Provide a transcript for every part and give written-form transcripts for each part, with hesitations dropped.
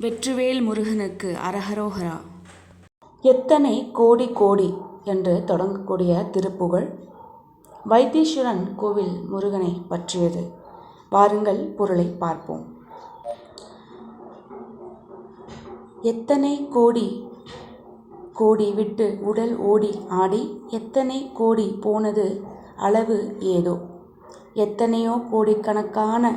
வெற்றிவேல் முருகனுக்கு அரஹரோஹரா. எத்தனை கோடி கோடி என்று தொடங்கக்கூடிய திருப்புகழ் வைத்தீஸ்வரன் கோவில் முருகனை பற்றியது. வாருங்கள் பொருளை பார்ப்போம். எத்தனை கோடி கோடி விட்டு உடல் ஓடி ஆடி எத்தனை கோடி போனது அளவு ஏதோ. எத்தனையோ கோடிக்கணக்கான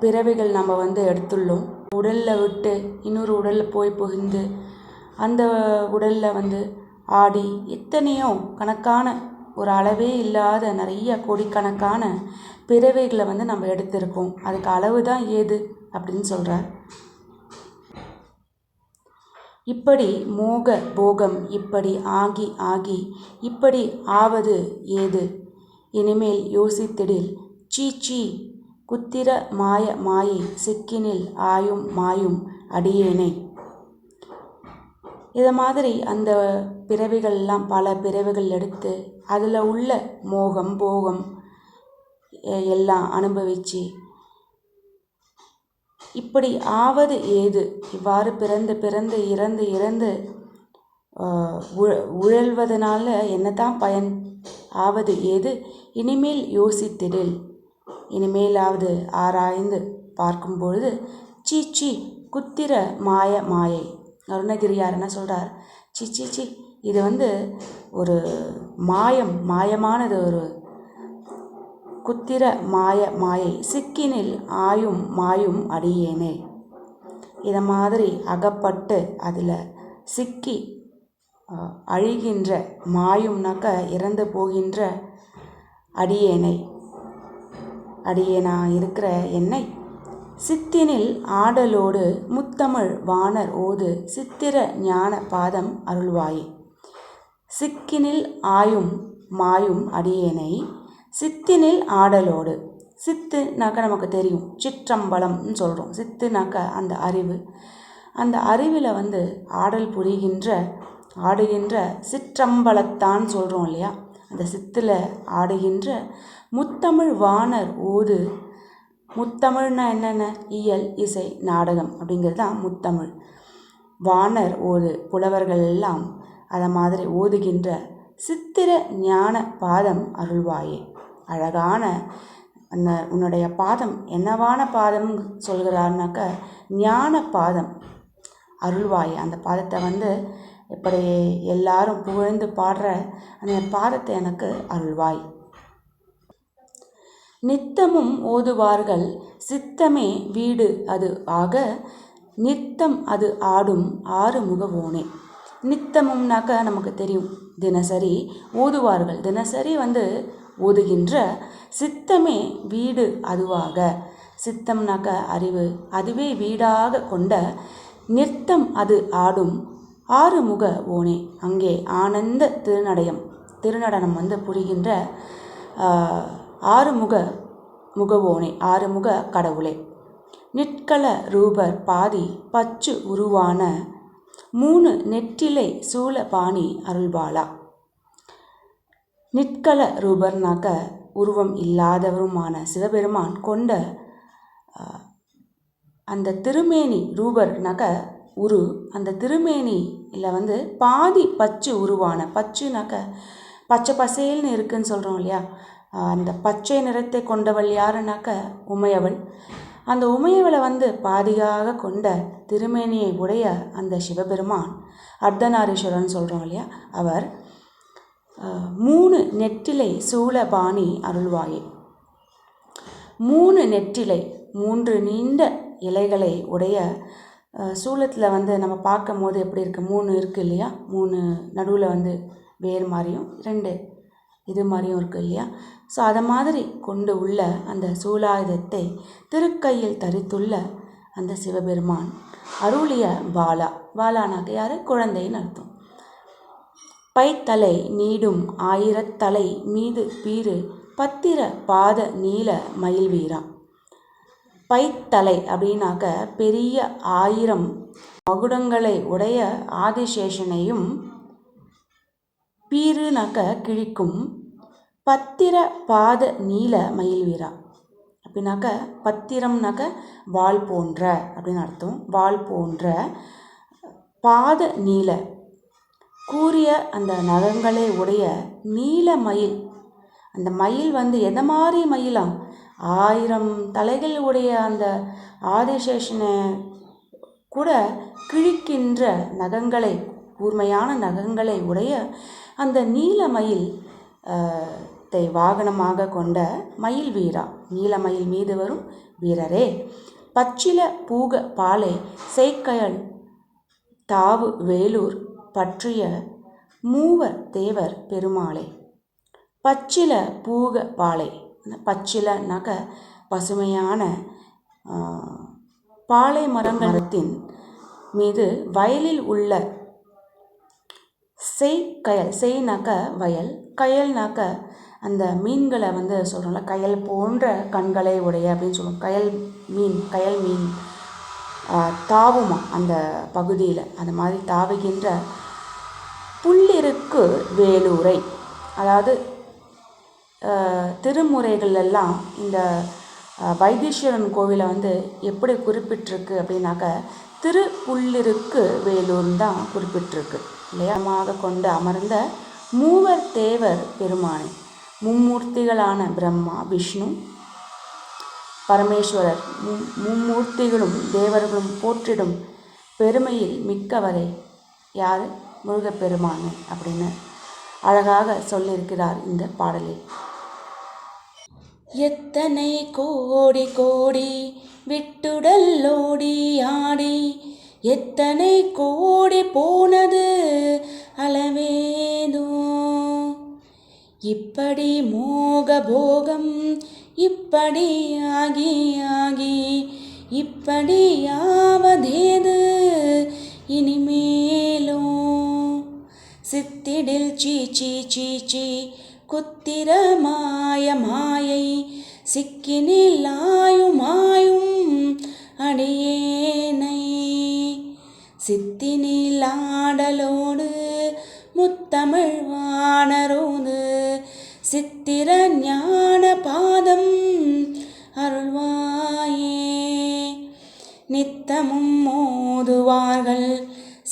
பிறவிகள் நம்ம எடுத்துள்ளோம். உடலில் விட்டு இன்னொரு உடலில் போய் புகுந்து அந்த உடலில் ஆடி எத்தனையோ கணக்கான ஒரு அளவே இல்லாத நிறைய கோடிக்கணக்கான பிறவைகளை நம்ம எடுத்திருக்கோம். அதுக்கு அளவு தான் ஏது அப்படின்னு சொல்கிறார். இப்படி மோக போகம் இப்படி ஆகி ஆகி இப்படி ஆவது ஏது. இனிமேல் யோசித்திடில் சீச்சி குத்திர மாய மாயை சிக்கினில் ஆயும் மாயும் அடியேனை. இதை மாதிரி அந்த பிறவிகள்லாம் பல பிறவிகள் எடுத்து அதில் உள்ள மோகம் போகம் எல்லாம் அனுபவித்து இப்படி ஆவது ஏது. இவ்வாறு பிறந்து பிறந்து இறந்து இறந்து உழல்வதனால என்னதான் பயன். ஆவது ஏது. இனிமேல் யோசித்திடில் இனிமேலாவது ஆராய்ந்து பார்க்கும் பொழுது சீச்சி குத்திர மாய மாயை. அருணகிரியார் என்ன சொல்கிறார்? சீச்சி இது ஒரு மாயமானது. ஒரு குத்திர மாய மாயை சிக்கினில் ஆயும் மாயும் அடியேனே. இதை மாதிரி அகப்பட்டு அதில் சிக்கி அழிகின்ற மாயும்னாக்க இறந்து போகின்ற அடியேனை அடியேனா இருக்கிற என்னை சித்தினில் ஆடலோடு முத்தமிழ் வானர் ஓது சித்திர ஞான பாதம் அருள்வாயே. சிக்கினில் ஆயும் மாயும் அடியேனை சித்தினில் ஆடலோடு. சித்துனாக்க நமக்கு தெரியும், சிற்றம்பலம்னு சொல்கிறோம். சித்துனாக்க அந்த அறிவு. அந்த அறிவில் ஆடல் ஆடுகின்ற சிற்றம்பலத்தான் சொல்கிறோம் இல்லையா. அந்த சித்தில் ஆடுகின்ற முத்தமிழ் வானர் ஓது. முத்தமிழ்னா என்னென்ன? இயல் இசை நாடகம் அப்படிங்கிறது தான் முத்தமிழ். வானர் ஓது புலவர்கள் எல்லாம் அதை மாதிரி ஓதுகின்ற சித்திர ஞான பாதம் அருள்வாயே. அழகான அந்த உன்னுடைய பாதம் என்னவான பாதம் சொல்கிறாருனாக்க ஞான பாதம் அருள்வாயே. அந்த பாதத்தை இப்படி எல்லாரும் புகழ்ந்து பாடுற அந்த பாதத்தை எனக்கு அருள்வாய். நித்தமும் ஓதுவார்கள் சித்தமே வீடு அது ஆக நித்தம் அது ஆடும் ஆறு முகவோனே. நித்தமும்னாக்க நமக்கு தெரியும், தினசரி ஓதுவார்கள். தினசரி ஓதுகின்ற சித்தமே வீடு அதுவாக. சித்தம்னாக்க அறிவு, அதுவே வீடாக கொண்ட நித்தம் அது ஆடும் ஆறுமுக ஓனே. அங்கே ஆனந்த திருநடனம் புரிகின்ற ஆறுமுக முகவோனே, ஆறுமுக கடவுளே. நிற்கல ரூபர் பாதி பச்சு உருவான மூணு நெற்றிலை சூலபாணி அருள்பாலா. நிற்கல ரூபர்னாக்க உருவம் இல்லாதவருமான சிவபெருமான் கொண்ட அந்த திருமேனி. ரூபர்னாக்க உரு. அந்த திருமேனியில் பாதி பச்சு உருவான. பச்சுனாக்க பச்சை பசேல்னு இருக்குன்னு சொல்கிறோம் இல்லையா. அந்த பச்சை நிறத்தை கொண்டவள் யாருனாக்க உமையவள். அந்த உமையவளை பாதியாக கொண்ட திருமேனியை உடைய அந்த சிவபெருமான் அர்த்தநாரீஸ்வரன் சொல்கிறோம் இல்லையா. அவர் மூணு நெற்றிலை சூலபாணி அருள்வாயே. மூணு நெற்றிலை, மூன்று நீண்ட இலைகளை உடைய சூலத்தில் நம்ம பார்க்கும் போது எப்படி இருக்குது, மூணு இருக்குது இல்லையா. மூணு நடுவில் வேறு மாதிரியும் ரெண்டு இது மாதிரியும் இருக்குது இல்லையா. ஸோ அதை மாதிரி கொண்டு உள்ள அந்த சூலாயுதத்தை திருக்கையில் தரித்துள்ள அந்த சிவபெருமான் அருளிய பாலா. பாலானாக்க யார்? குழந்தைன்னு அர்த்தம். பைத்தலை நீடும் ஆயிரத்தலை மீது பீறு பத்திர பாத நீல மயில் வீரா. பைத்தலை அப்படின்னாக்க பெரிய 1000 மகுடங்களை உடைய ஆதிசேஷனையும், பீருனாக்க கிழிக்கும், பத்திர பாத நீல மயில் வீரா அப்படின்னாக்க பத்திரம்னாக்க வால் போன்ற அப்படின்னு அர்த்தம். வால் போன்ற பாத நீல கூரிய அந்த நகங்களை உடைய நீல மயில். அந்த மயில் வந்து எதை மாதிரி மயிலாம்? 1000 தலைகள் உடைய அந்த ஆதிசேஷனை கூட கிழிக்கின்ற நகங்களை, கூர்மையான நகங்களை உடைய அந்த நீல மயில் வாகனமாக கொண்ட மயில் வீரா, நீலமயில் மீது வரும் வீரரே, பச்சில பூக பாலை செய்கயல் தாவு வேலூர் பற்றிய மூவர் தேவர் பெருமாளே. பச்சில பூக பாலை, பச்சிலனாக்க பசுமையான பாலை மரத்தின் மீது வயலில் உள்ள செய்கயல், செய்னாக்க வயல், கயல்னாக்க அந்த மீன்களை வந்து சொல்கிறோம்ல, கயல் போன்ற கண்களை உடைய அப்படின்னு சொல்லுவோம். கயல் மீன் தாவுமா அந்த பகுதியில், அந்த மாதிரி தாவுகின்ற புள்ளிருக்கு வேலூரை. அதாவது திருமுறைகளெல்லாம் இந்த வைத்தீஸ்வரன் கோவிலை வந்து எப்படி குறிப்பிட்டிருக்கு அப்படின்னாக்க திருப்புள்ளிருக்கு வேலூர்னு தான் குறிப்பிட்டிருக்கு இல்லையா. கொண்டு அமர்ந்த மூவர் தேவர் பெருமானை, மும்மூர்த்திகளான பிரம்மா, விஷ்ணு, பரமேஸ்வரர் மும்மூர்த்திகளும் தேவர்களும் போற்றிடும் பெருமையில் மிக்கவரை யார்? முருகப்பெருமானே அப்படின்னு அழகாக சொல்லியிருக்கிறார் இந்த பாடலில். எத்தனை கோடி கோடி விட்டுடல் ஓடி ஆடி, எத்தனை கோடி போனது அளவேதோ, இப்படி மோக போகம் இப்படி ஆகி ஆகி, இப்படி யாவதேது இனிமேலோ, சித்திடில் சீச்சி சீச்சி குத்திர மாய மாயை, சிக்கினில் ஆயும் ஆயும் அடியேனை, சித்தினில் ஆடலோடு முத்தமிழ் வானரோது, சித்திர ஞான பாதம் அருள்வாயே. நித்தமும் மோதுவார்கள்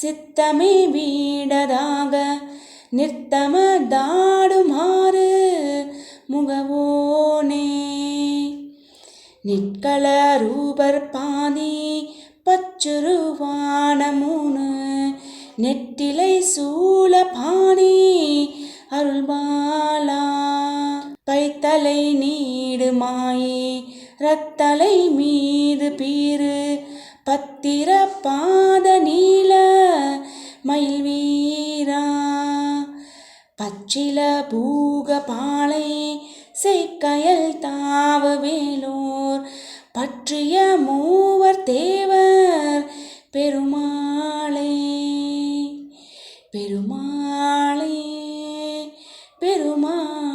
சித்தமே வீடதாக, நித்தம தாடுமாறு முகவோனே, நிற்கள ரூபர் பாதி பச்சுருவான மூணு, நெற்றிலை சூழ பாணி அருள்பாலா, பைத்தலை நீடு மாயே ரத்தலை மீது பீரு, பத்திர பாத நீல மயில் வீரா, பச்சில பூக பாலை செய்கயல் தாவு வேலூர் பற்றிய மூவர் தேவர் பெருமாளே. பெருமாளே பெருமாளே.